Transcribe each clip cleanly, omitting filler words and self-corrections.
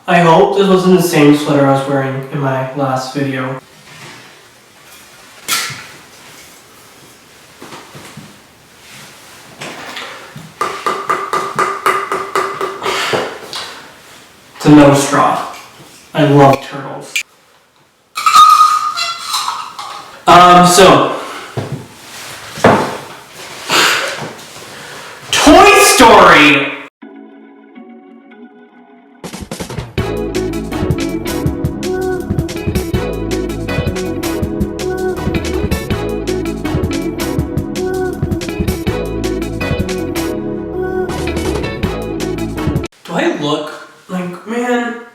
I hope this wasn't the same sweater I was wearing in my last video. It's a no straw. I love turtles. So Toy Story! Do I look like, man,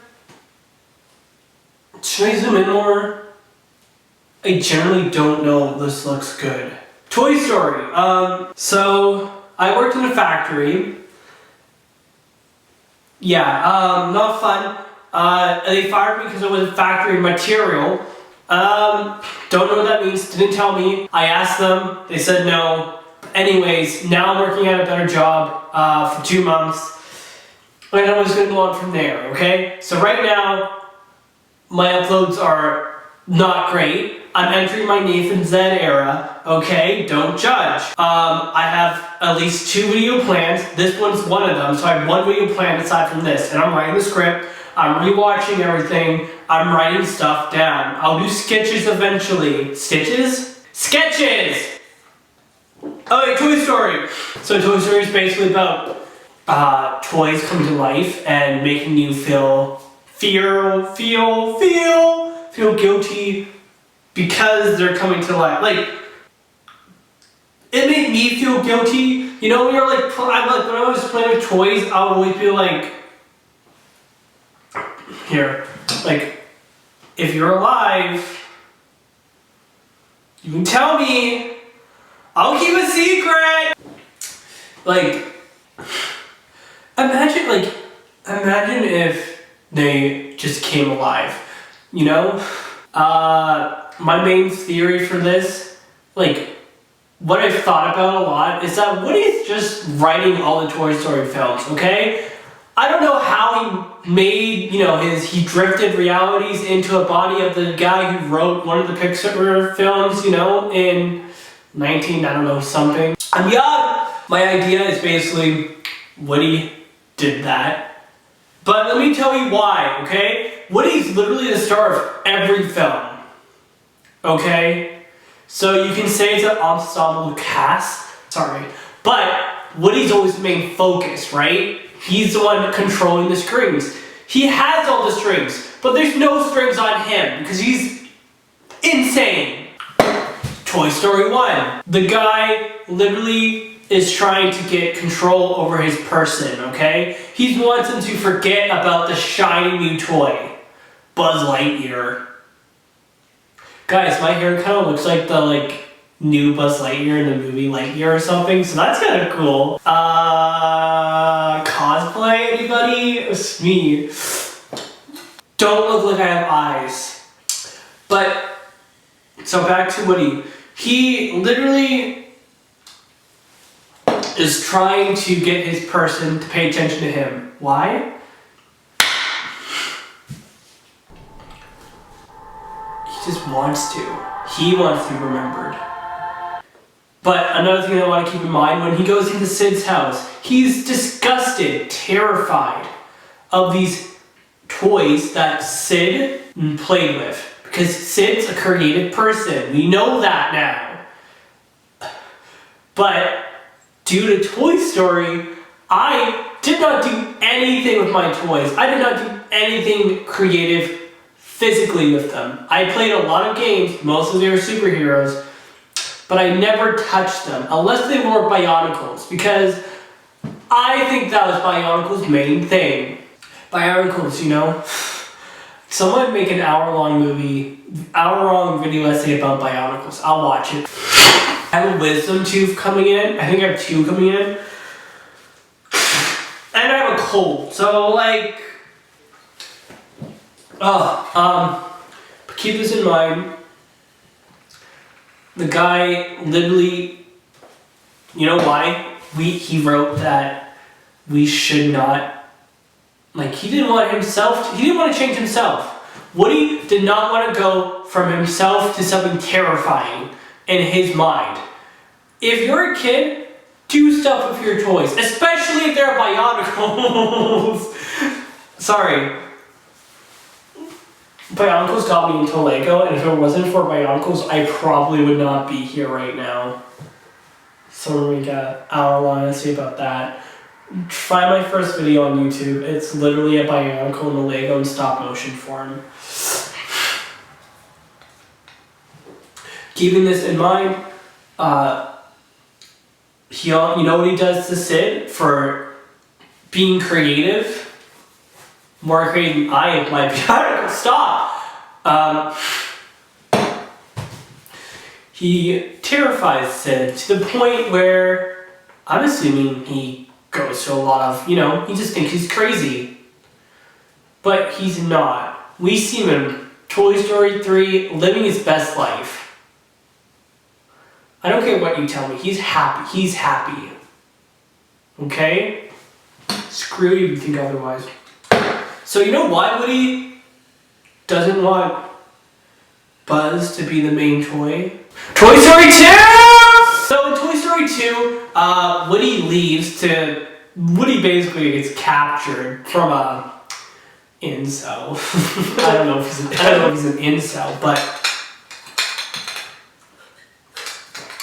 should I zoom in more? I generally don't know if this looks good. Toy Story. So I worked in a factory. Yeah, not fun. They fired me because it was factory material. Don't know what that means, didn't tell me. I asked them, they said no. Anyways, now I'm working at a better job for 2 months. And I was gonna go on from there, okay? So right now, my uploads are not great. I'm entering my Nathan Z era, okay? Don't judge. I have at least 2 video plans. This one's one of them, so I have 1 video plan aside from this. And I'm writing the script, I'm rewatching everything, I'm writing stuff down. I'll do sketches eventually. Stitches? Sketches! Okay, Toy Story. So Toy Story is basically about toys coming to life and making you feel guilty because they're coming to life. Like, it made me feel guilty. You know, when you're like, when I was playing with toys, I would always be like, here, like, if you're alive, you can tell me, I'll keep a secret. Like, imagine if they just came alive, you know? My main theory for this, like, what I've thought about a lot is that Woody's just writing all the Toy Story films, okay? I don't know how he made, he drifted realities into a body of the guy who wrote one of the Pixar films, in 19, I don't know, something. I'm young! My idea is basically Woody did that. But let me tell you why, okay? Woody's literally the star of every film. Okay? So you can say it's an ensemble cast. Sorry. But Woody's always the main focus, right? He's the one controlling the strings. He has all the strings, but there's no strings on him because he's insane. Toy Story 1. The guy literally is trying to get control over his person, okay? He wants him to forget about the shiny new toy, Buzz Lightyear. Guys, my hair kind of looks like the new Buzz Lightyear in the movie Lightyear or something, so that's kind of cool. Cosplay, anybody? It's me. Don't look like I have eyes. But, so back to Woody. He literally is trying to get his person to pay attention to him. Why? He just wants to. He wants to be remembered. But another thing I want to keep in mind, when he goes into Sid's house, he's disgusted, terrified of these toys that Sid played with. Because Sid's a creative person. We know that now. But due to Toy Story, I did not do anything with my toys. I did not do anything creative physically with them. I played a lot of games, most of them were superheroes, but I never touched them, unless they were Bionicles, because I think that was Bionicles' main thing. Bionicles, someone make an hour-long video essay about Bionicles. I'll watch it. I have a wisdom tooth coming in. I think I have 2 coming in. And I have a cold, so keep this in mind. The guy literally, you know why? He wrote that we should not Like, he didn't want to change himself. Woody did not want to go from himself to something terrifying in his mind. If you're a kid, do stuff with your toys, especially if they're Bionicles. Sorry. Bionicles got me into Lego, and if it wasn't for Bionicles, I probably would not be here right now. So we got an hour long to say about that. Find my first video on YouTube. It's literally a Bionicle and a Lego in stop motion form. Keeping this in mind, you know what he does to Sid for being creative? More creative than I am. My Bionicle, stop! He terrifies Sid to the point where I'm assuming he goes to a lot of, he just thinks he's crazy. But he's not. We see him in Toy Story 3 living his best life. I don't care what you tell me, he's happy. He's happy. Okay? Screw you if you think otherwise. So you know why Woody doesn't want Buzz to be the main toy? Toy Story 2! So in Toy Story 2, Woody basically gets captured from a incel. I don't know if he's an incel, but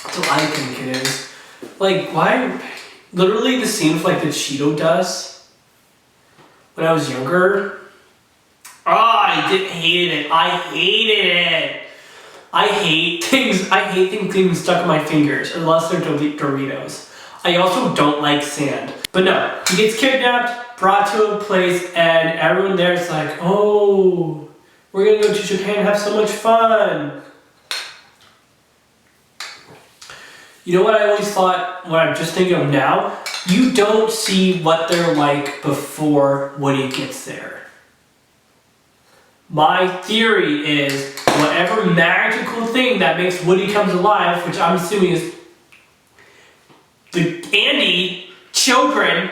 that's what I think it is. Like, why? Literally the scene with like the Cheeto dust when I was younger. I hated it. I hated it. I hate things stuck in my fingers, unless they're Doritos. I also don't like sand. But no, he gets kidnapped, brought to a place, and everyone there is like, oh, we're gonna go to Japan and have so much fun. You know what I always thought, what I'm just thinking of now? You don't see what they're like before Woody gets there. My theory is whatever magical thing that makes Woody comes alive, which I'm assuming is the Andy children,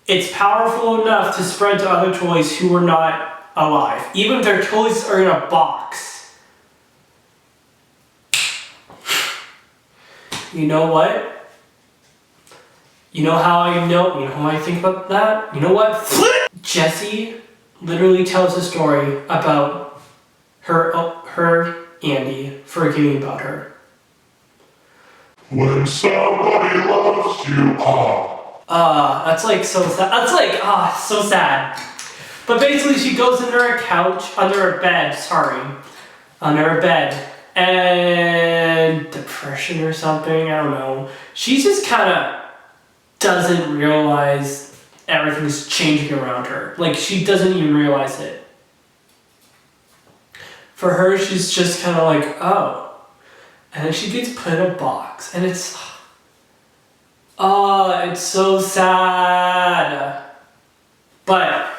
it's powerful enough to spread to other toys who are not alive. Even if their toys are in a box. You know what? You know how I think about that? You know what? Jessie literally tells a story about her Andy forgetting about her. When somebody loves you, that's like so sad. That's like, so sad. But basically she goes under her bed, and depression or something, I don't know. She just kind of doesn't realize everything's changing around her. Like, she doesn't even realize it. For her, she's just kind of like, oh. And then she gets put in a box, and it's so sad. But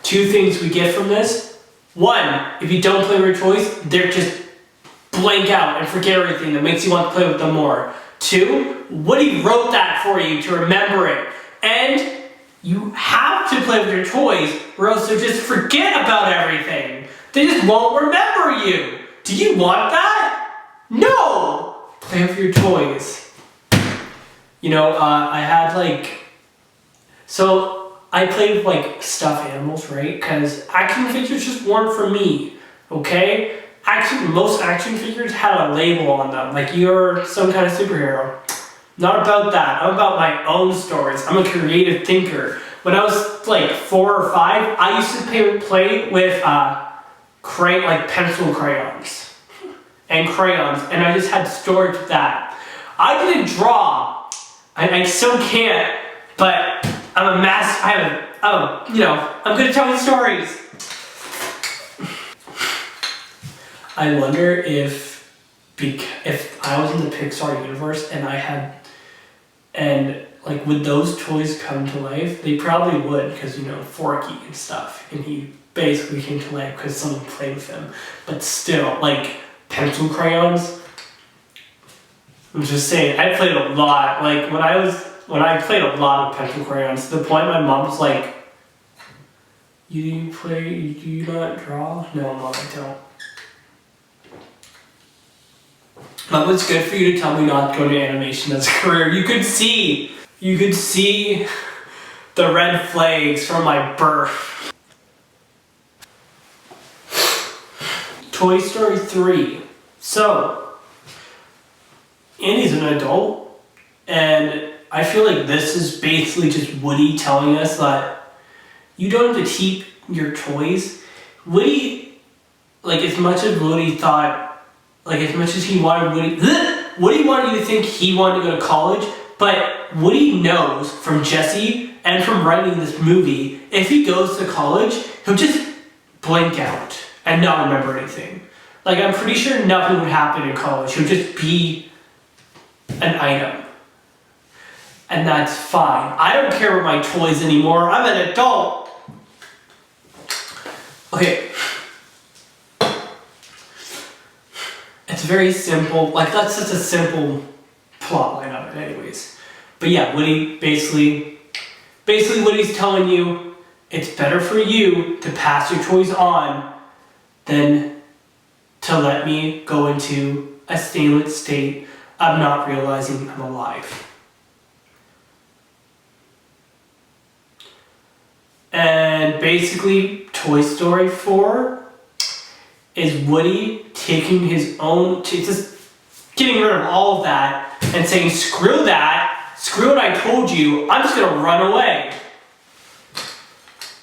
two things we get from this. One, if you don't play with your toys, they're just blank out and forget everything. That makes you want to play with them more. Two, Woody wrote that for you to remember it. And you have to play with your toys, or else they'll just forget about everything. They just won't remember you. Do you want that? No! Play with your toys. I had so I played with stuffed animals, right? Because action figures just weren't for me, okay? Most action figures had a label on them, like you're some kind of superhero. Not about that. I'm about my own stories. I'm a creative thinker. When I was 4 or 5, I used to play with pencil crayons and crayons, and I just had stories with that. I didn't draw. I still can't, but I'm a master. I'm good at telling stories. I wonder if I was in the Pixar universe and would those toys come to life? They probably would, because Forky and stuff, and he basically came to life because someone played with him. But still, pencil crayons. I'm just saying, I played a lot. When I was when I played a lot of pencil crayons, to the point my mom's like, do you not draw? No, Mom, I don't. Mom, it's good for you to tell me not to go into animation as a career. You could see the red flags from my birth. Toy Story 3. So, Andy's an adult, and I feel like this is basically just Woody telling us that you don't have to keep your toys. Woody, like as much as Woody thought, like as much as he wanted Woody wanted you to think he wanted to go to college, but Woody knows from Jesse and from writing this movie, if he goes to college, he'll just blank out and not remember anything. Like I'm pretty sure nothing would happen in college. He'll just be an item. And that's fine. I don't care about my toys anymore. I'm an adult. Okay. It's very simple. Like that's just a simple plot line of it anyways. But yeah, Woody basically Woody's telling you it's better for you to pass your toys on than to let me go into a stagnant state of not realizing I'm alive. And basically, Toy Story 4 is Woody taking his own, just getting rid of all of that and saying, screw that, screw what I told you, I'm just gonna run away.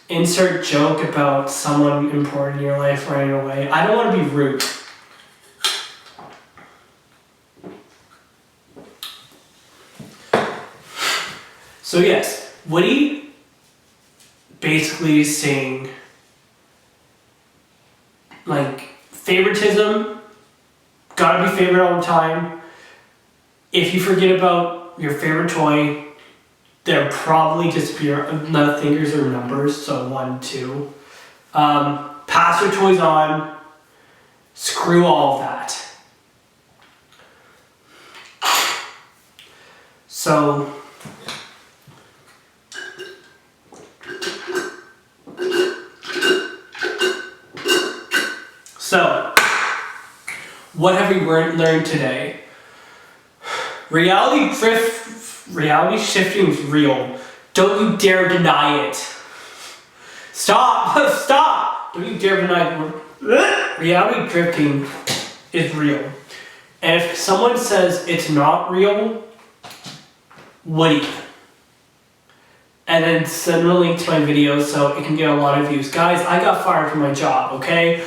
Insert joke about someone important in your life running away. I don't want to be rude. So yes, Woody basically is saying, like, favoritism, gotta be favorite all the time. If you forget about your favorite toy, there'll probably just be none fingers or numbers, so 1, 2. Pass your toys on, screw all of that. So, what have we learned today? Reality shifting is real. Don't you dare deny it. Stop! Don't you dare deny it. Reality drifting is real. And if someone says it's not real, Woody. And then send a link to my video so it can get a lot of views. Guys, I got fired from my job, okay?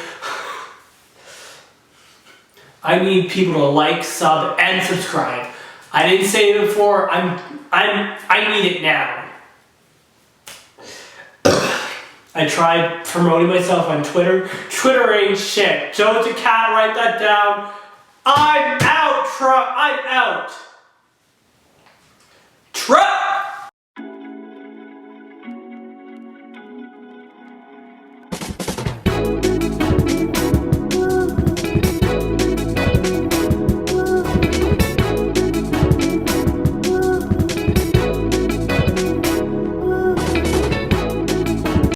I need people to like, sub, and subscribe. I didn't say it before, I need it now. I tried promoting myself on Twitter. Twitter ain't shit. Joe's a cat, write that down. I'm out.